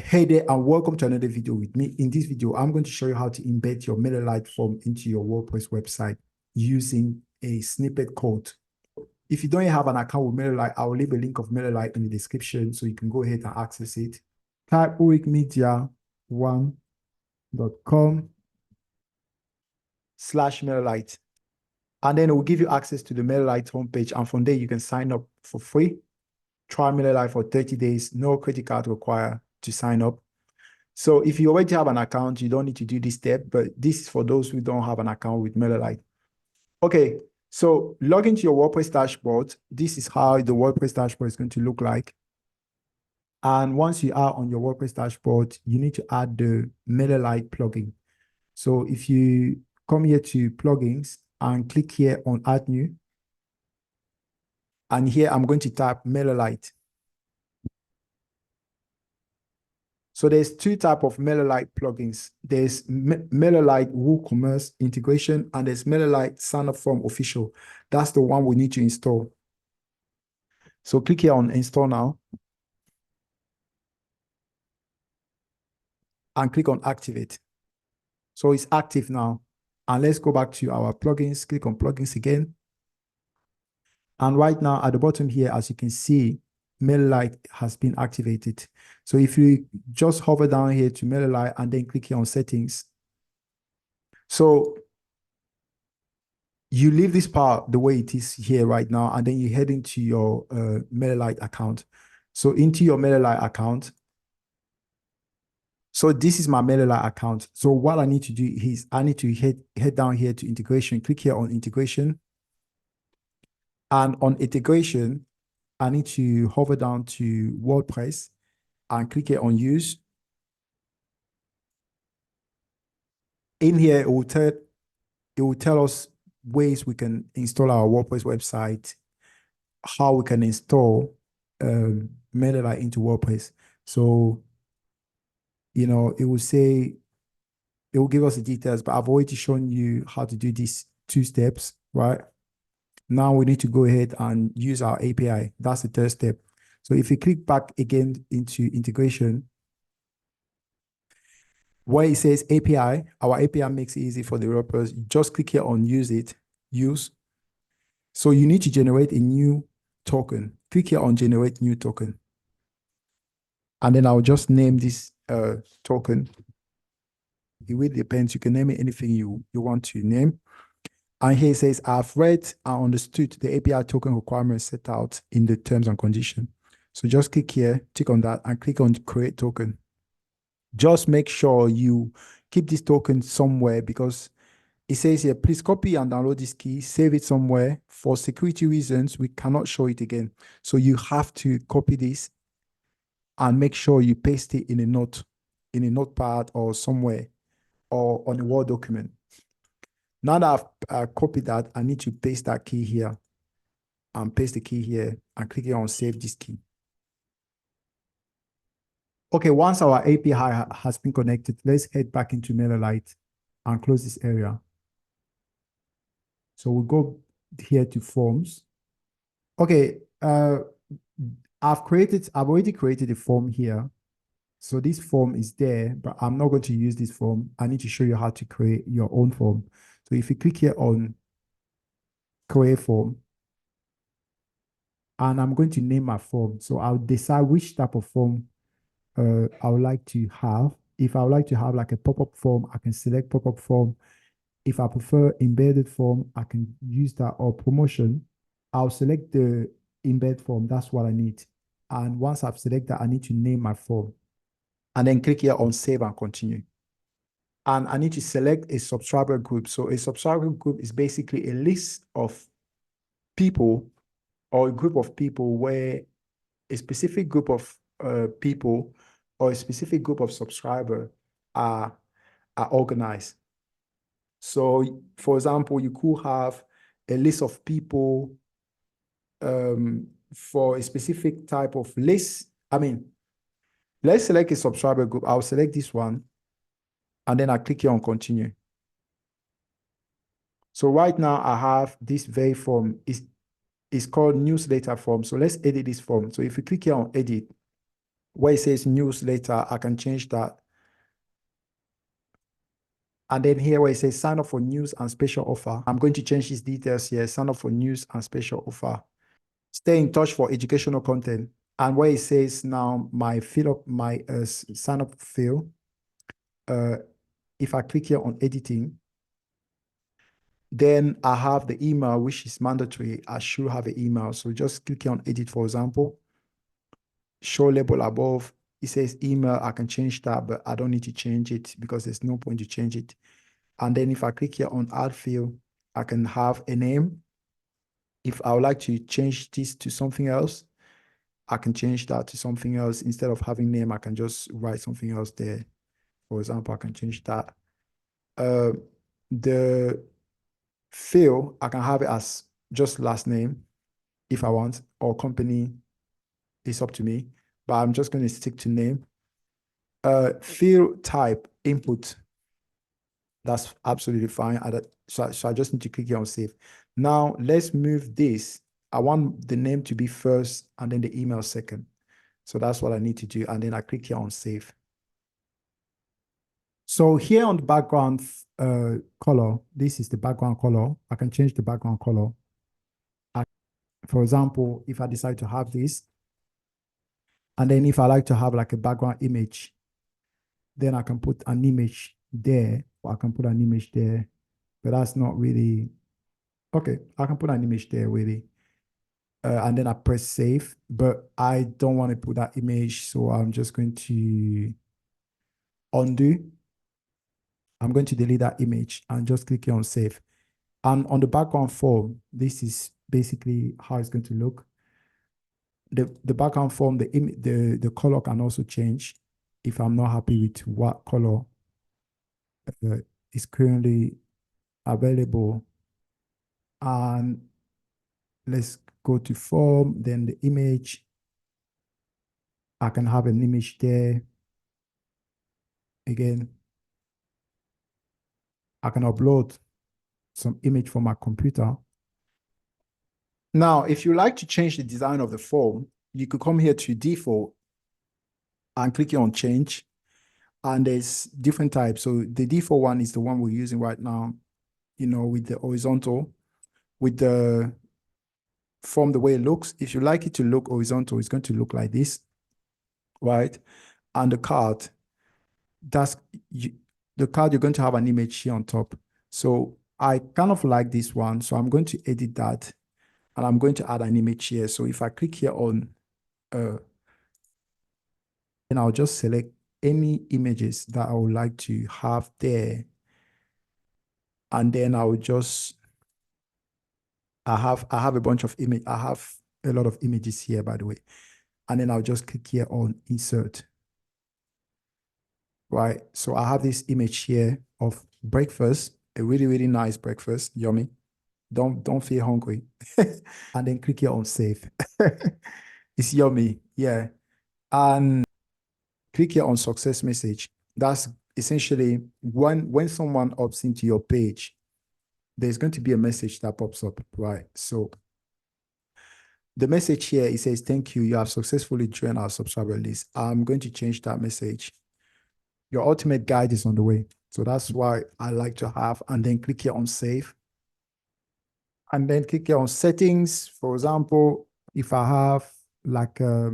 Hey there and welcome to another video with me. In this video, I'm going to show you how to embed your Mailerlite form into your WordPress website using a snippet code. If you don't have an account with Mailerlite, I will leave a link of Mailerlite in the description so you can go ahead and access it. Type uricmedia1.com/Mailerlite and then it will give you access to the Mailerlite homepage, and from there you can sign up for free. Try Mailerlite for 30 days, no credit card required to sign up. So if you already have an account, you don't need to do this step, but this is for those who don't have an account with Mailerlite. Okay, so log into your WordPress dashboard. This is how the WordPress dashboard is going to look like. And once you are on your WordPress dashboard, you need to add the Mailerlite plugin. So if you come here to plugins and click here on add new, and here I'm going to type Mailerlite. So there's two types of Mailerlite plugins. There's Mailerlite WooCommerce integration, and there's Mailerlite Sign Up Form Official. That's the one we need to install. So click here on install now. And click on activate. So it's active now. And let's go back to our plugins. Click on plugins again. And right now at the bottom here, as you can see, Mailerlite has been activated. So if you just hover down here to Mailerlite and then click here on settings. So you leave this part the way it is here right now, and then you head into your Mailerlite account. So into your Mailerlite account. So this is my Mailerlite account. So what I need to do is I need to head down here to integration, click here on integration. And on integration, I need to hover down to WordPress and click here on use. In here, it will tell us ways we can install our WordPress website, how we can install Mailerlite into WordPress. So, you know, it will give us the details, but I've already shown you how to do these two steps, right? Now we need to go ahead and use our API. That's the third step. So if you click back again into integration, where it says API, our API makes it easy for developers. You just click here on use. So you need to generate a new token. Click here on generate new token. And then I'll just name this token. It really depends. You can name it anything you want to name. And here it says, I've read and understood the API token requirements set out in the terms and conditions. So just click here, tick on that, and click on create token. Just make sure you keep this token somewhere, because it says here, please copy and download this key, save it somewhere. For security reasons, we cannot show it again. So you have to copy this and make sure you paste it in a notepad or somewhere, or on a Word document. Now that I've copied that, I need to paste that key here and paste the key here and click here on save this key. Okay, once our API has been connected, let's head back into Mailerlite and close this area. So we'll go here to forms. Okay, I've already created a form here. So this form is there, but I'm not going to use this form. I need to show you how to create your own form. So if you click here on create form, and I'm going to name my form. So I'll decide which type of form I would like to have. If I would like to have like a pop-up form, I can select pop-up form. If I prefer embedded form, I can use that, or promotion. I'll select the embed form. That's what I need. And once I've selected that, I need to name my form. And then click here on save and continue. And I need to select a subscriber group. So a subscriber group is basically a list of people, or a group of people where a specific group of people or a specific group of subscribers are organized. So, for example, you could have a list of people for a specific type of list. I mean, let's select a subscriber group. I'll select this one, and then I click here on continue. So right now I have this very form. It's called newsletter form. So let's edit this form. So if you click here on edit, where it says newsletter, I can change that. And then here where it says sign up for news and special offer, I'm going to change these details here. Sign up for news and special offer. Stay in touch for educational content. And where it says now my sign up field, if I click here on editing, then I have the email, which is mandatory. I should have an email. So just click here on edit, for example. Show label above. It says email. I can change that, but I don't need to change it because there's no point to change it. And then if I click here on add field, I can have a name. If I would like to change this to something else, I can change that to something else. Instead of having name, I can just write something else there. For example, I can change that. The field, I can have it as just last name if I want, or company. It's up to me, but I'm just going to stick to name. Field type, input. That's absolutely fine. So I just need to click here on save. Now let's move this. I want the name to be first and then the email second. So that's what I need to do. And then I click here on save. So here on the background color, this is the background color. I can change the background color. For example, if I decide to have this, and then if I like to have like a background image, then I can put an image there, or I can put an image there, but that's not really, okay, I can put an image there really. And then I press save, but I don't want to put that image, so I'm just going to undo. I'm going to delete that image and just click here on save. And on the background form, this is basically how it's going to look. The background form, the color can also change if I'm not happy with what color is currently available. And let's go to form, then the image. I can have an image there. Again, I can upload some image from my computer. Now, if you like to change the design of the form, you could come here to default and click here on change. And there's different types. So the default one is the one we're using right now, you know, with the horizontal, with the form, the way it looks. If you like it to look horizontal, it's going to look like this, right? And the card, the card, you're going to have an image here on top. So I kind of like this one. So I'm going to edit that and I'm going to add an image here. So if I click here on, then I'll just select any images that I would like to have there. And then I will just, I have a bunch of image. I have a lot of images here, by the way. And then I'll just click here on insert. Right. So I have this image here of breakfast, a really, really nice breakfast. Yummy. Don't feel hungry. And then click here on save. It's yummy. Yeah. And click here on success message. That's essentially when someone opts into your page, there's going to be a message that pops up, right? So the message here, it says, thank you, you have successfully joined our subscriber list. I'm going to change that message. Your ultimate guide is on the way. So that's why I like to have, and then click here on save. And then click here on settings. For example, if I have like, I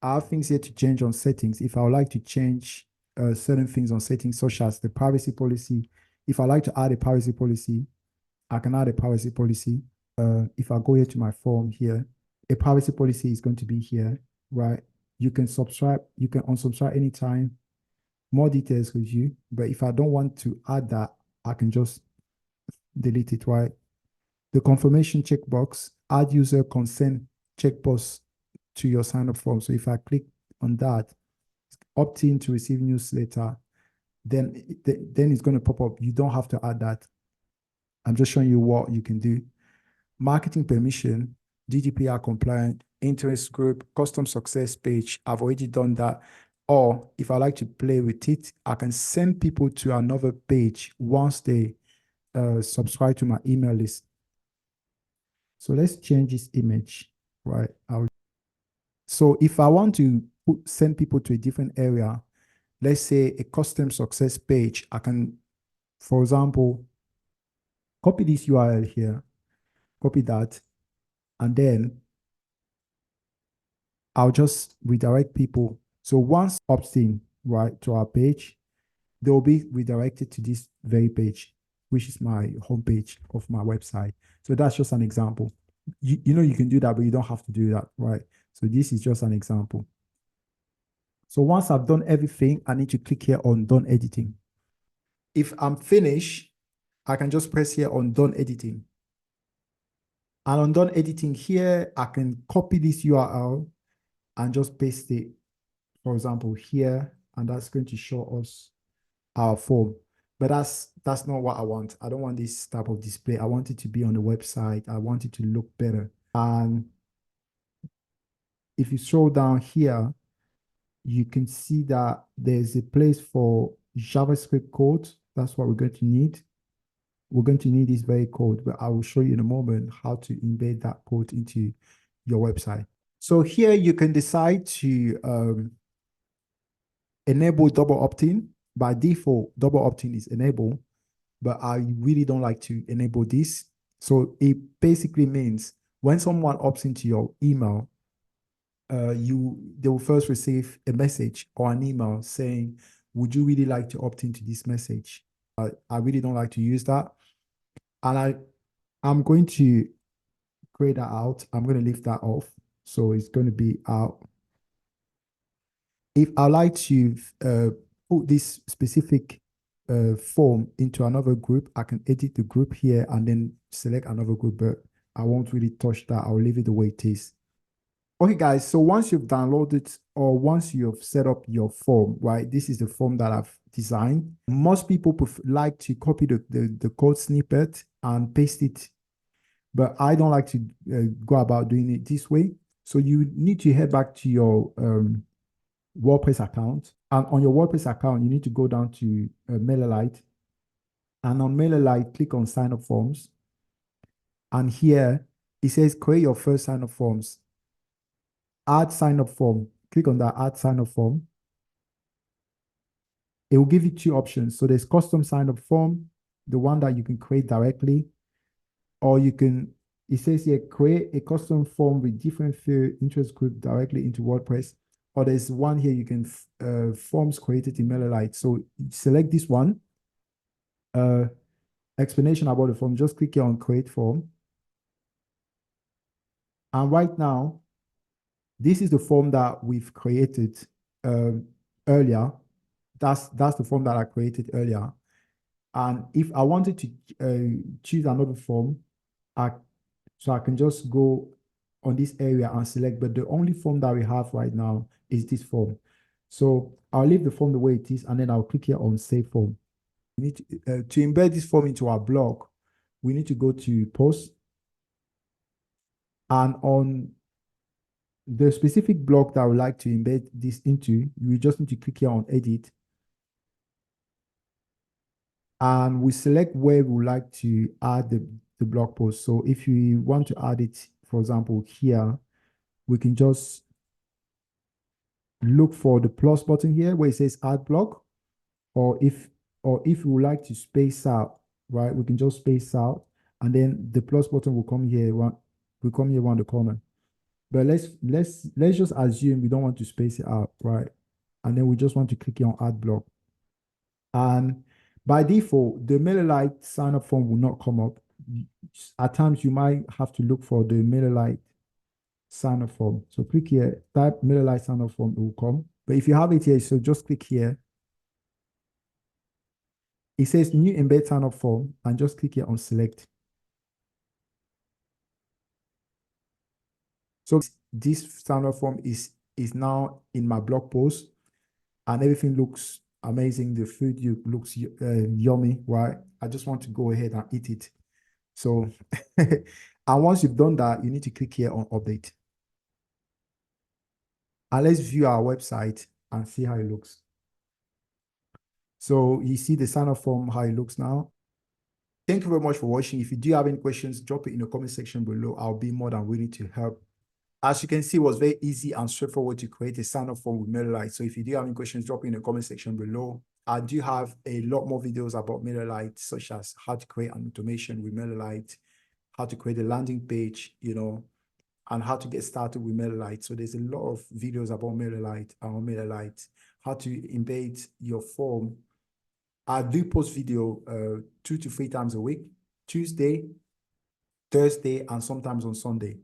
have things here to change on settings. If I would like to change certain things on settings, such as the privacy policy, if I like to add a privacy policy, I can add a privacy policy. If I go here to my form here, a privacy policy is going to be here, right? You can subscribe, you can unsubscribe anytime. More details with you, but if I don't want to add that, I can just delete it, right? The confirmation checkbox, add user consent checkbox to your sign up form. So if I click on that, opt in to receive newsletter, then it's going to pop up. You don't have to add that. I'm just showing you what you can do. Marketing permission, GDPR compliant, interest group, custom success page. I've already done that. Or if I like to play with it, I can send people to another page once they subscribe to my email list. So let's change this image, right? So if I want to send people to a different area, let's say a custom success page, I can, for example, copy this URL here, copy that, and then I'll just redirect people. So once Optin, right, to our page, they'll be redirected to this very page, which is my homepage of my website. So that's just an example. You know, you can do that, but you don't have to do that, right? So this is just an example. So once I've done everything, I need to click here on done editing. If I'm finished, I can just press here on done editing. And on done editing here, I can copy this URL and just paste it, for example, here, and that's going to show us our form. But that's not what I want. I don't want this type of display. I want it to be on the website. I want it to look better. And if you scroll down here, you can see that there's a place for JavaScript code. That's what we're going to need. We're going to need this very code, but I will show you in a moment how to embed that code into your website. So here you can decide to enable double opt-in. By default, double opt-in is enabled, but I really don't like to enable this. So it basically means when someone opts into your email, they will first receive a message or an email saying, would you really like to opt into this message? I really don't like to use that. And I'm going to grade that out. I'm going to leave that off. So it's going to be out. If I like to put this specific form into another group, I can edit the group here and then select another group, but I won't really touch that. I'll leave it the way it is. Okay, guys, so once you've downloaded or once you've set up your form, right, this is the form that I've designed. Most people like to copy the code snippet and paste it, but I don't like to go about doing it this way. So you need to head back to your WordPress account. And on your WordPress account, you need to go down to Mailerlite. And on Mailerlite, click on sign up forms. And here it says create your first sign up forms. Add sign up form. Click on that add sign up form. It will give you two options. So there's custom sign up form, the one that you can create directly, or you can, it says here, create a custom form with different field interest group directly into WordPress. Or there's one here, you can forms created in Mailerlite. So select this one. Explanation about the form, just click here on create form. And right now, this is the form that we've created earlier. That's the form that I created earlier. And if I wanted to choose another form, so I can just go on this area and select, but the only form that we have right now is this form. So I'll leave the form the way it is, and then I'll click here on save form. We need to embed this form into our blog. We need to go to post, and on the specific block that I would like to embed this into, we just need to click here on edit. And we select where we would like to add the blog post. So if you want to add it, for example, here, we can just look for the plus button here where it says add blog. Or if you would like to space out, right, we can just space out, and then the plus button will come here around the corner. But let's just assume we don't want to space it out, right? And then we just want to click here on add blog. And by default, the Mailerlite sign up form will not come up. At times, you might have to look for the Mailerlite sign up form. So click here, type Mailerlite sign up form, it will come. But if you have it here, so just click here. It says new embed sign up form, and just click here on select. So this sign up form is now in my blog post, and everything looks amazing. The food looks yummy, right? I just want to go ahead and eat it. So, and once you've done that, you need to click here on update. And let's view our website and see how it looks. So you see the sign up form, how it looks now. Thank you very much for watching. If you do have any questions, drop it in the comment section below. I'll be more than willing to help. As you can see, it was very easy and straightforward to create a sign-up form with Mailerlite. So if you do have any questions, drop in the comment section below. I do have a lot more videos about Mailerlite, such as how to create an automation with Mailerlite, how to create a landing page, and how to get started with Mailerlite. So there's a lot of videos about Mailerlite, how to embed your form. I do post video 2 to 3 times a week, Tuesday, Thursday, and sometimes on Sunday.